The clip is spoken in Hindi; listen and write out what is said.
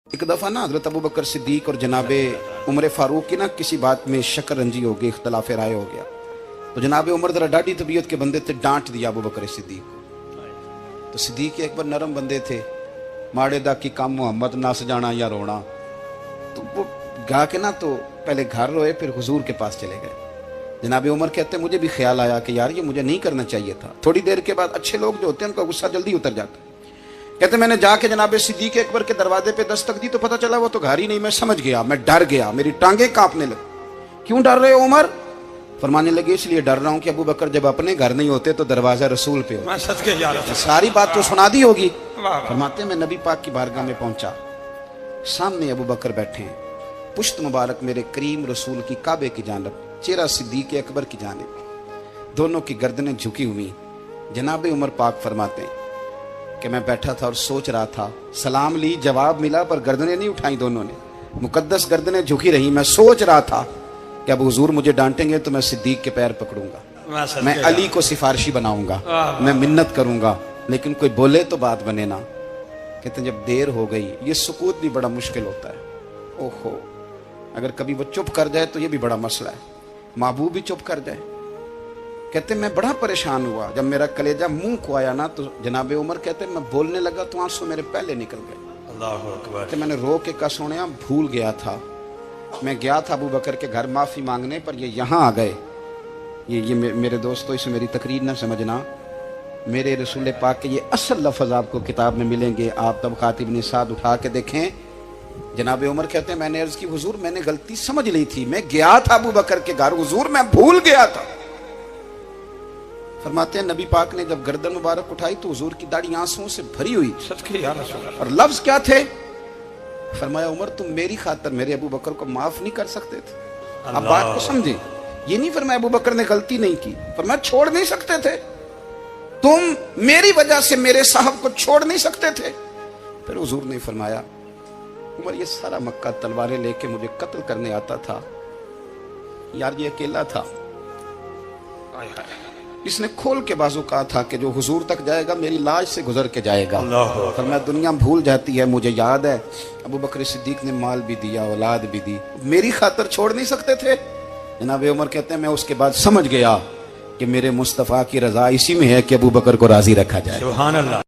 एक दफ़ा ना हज़रत अबू बकर सिद्दीक और जनाबे उमर फ़ारूक की ना किसी बात में शक्कर रंजी हो गई, इख्तलाफ राय हो गया। तो जनाबे उमर ज़रा डाढ़ी तबीयत के बंदे थे, डांट दिया अबू बकर सिद्दीक को। तो सिद्दीक एक बार नरम बंदे थे, माड़े दा की काम मोहम्मद नस जाना या रोना। तो वो गा के ना तो पहले घर रोए, फिर हुजूर के पास चले गए। जनाबे उमर कहते मुझे भी ख्याल आया कि यार ये मुझे नहीं करना चाहिए था। थोड़ी देर के बाद अच्छे लोग जो होते हैं उनका गुस्सा जल्दी उतर जाता है। कहते मैंने जाके जनाबे सिद्दीक अकबर के दरवाजे पे दस्तक दी तो पता चला वो तो घर ही नहीं। मैं समझ गया, मैं डर गया, मेरी टांगे कांपने लगी। क्यों डर रहे हो उमर? फरमाने लगे इसलिए डर रहा हूं कि अबू बकर जब अपने घर नहीं होते तो दरवाजा रसूल पे हो। सारी बात तो सुना दी होगी। फरमाते मैं नबी पाक की बारगाह में पहुंचा, सामने अबू बकर बैठे हैं, पुश्त मुबारक मेरे करीम रसूल की काबे की जानब, चेहरा सिद्दीक अकबर की जानब, दोनों की गर्दनें झुकी हुई। जनाबे उमर पाक फरमाते हैं कि मैं बैठा था और सोच रहा था, सलाम ली, जवाब मिला, पर गर्दनें नहीं उठाई दोनों ने, मुकद्दस गर्दनें झुकी रही। मैं सोच रहा था कि अब हुजूर मुझे डांटेंगे तो मैं सिद्दीक के पैर पकड़ूंगा, मैं अली को सिफारिशी बनाऊंगा, मैं मिन्नत करूंगा, लेकिन कोई बोले तो बात बने ना। कहते जब देर हो गई, ये सुकूत भी बड़ा मुश्किल होता है। ओहो, अगर कभी वो चुप कर जाए तो ये भी बड़ा मसला है, महबूब भी चुप कर जाए। कहते मैं बड़ा परेशान हुआ, जब मेरा कलेजा मुंह को आया ना तो जनाबे उमर कहते मैं बोलने लगा तो आंसू मेरे पहले निकल गए। अल्लाह अकबर। तो मैंने रो के कहा सोनिया भूल गया था, मैं गया था अबू बकर के घर माफी मांगने, पर ये यहाँ आ गए। ये मेरे दोस्तों, इसे मेरी तकरीर ना समझना, मेरे रसूल पाक के ये असल लफ्ज आपको किताब में मिलेंगे। आप तब खातिब निसाद उठा के देखें। जनाबे उमर कहते हैं मैंने अर्ज की हुजूर मैंने गलती समझ ली थी, मैं गया था अबू बकर के घर हुजूर, मैं भूल गया था। फरमाते हैं नबी पाक ने जब गर्दन मुबारक उठाई तो हुजूर की दाढ़ी आंसुओं से भरी हुई। और लफ्ज क्या थे? फरमाया उमर तुम मेरी खातर मेरे अबू बकर को माफ नहीं कर सकते थे। अब बात को समझे, ये नहीं फरमाया अबू बकर ने गलती नहीं की, फरमाया छोड़ नहीं सकते थे, तुम मेरी वजह से मेरे साहब को छोड़ नहीं सकते थे। फिर हुजूर ने फरमाया उमर ये सारा मक्का तलवारें लेके मुझे कत्ल करने आता था, यार ये अकेला था, इसने खोल के बाजू कहा था कि जो हुजूर तक जाएगा मेरी लाश से गुजर के जाएगा। पर मैं दुनिया भूल जाती है, मुझे याद है अबू बकर सिद्दीक ने माल भी दिया, औलाद भी दी, मेरी खातर छोड़ नहीं सकते थे। जनाब उमर कहते हैं मैं उसके बाद समझ गया कि मेरे मुस्तफ़ा की रजा इसी में है कि अबू बकर को राजी रखा जाए। सुभान अल्लाह।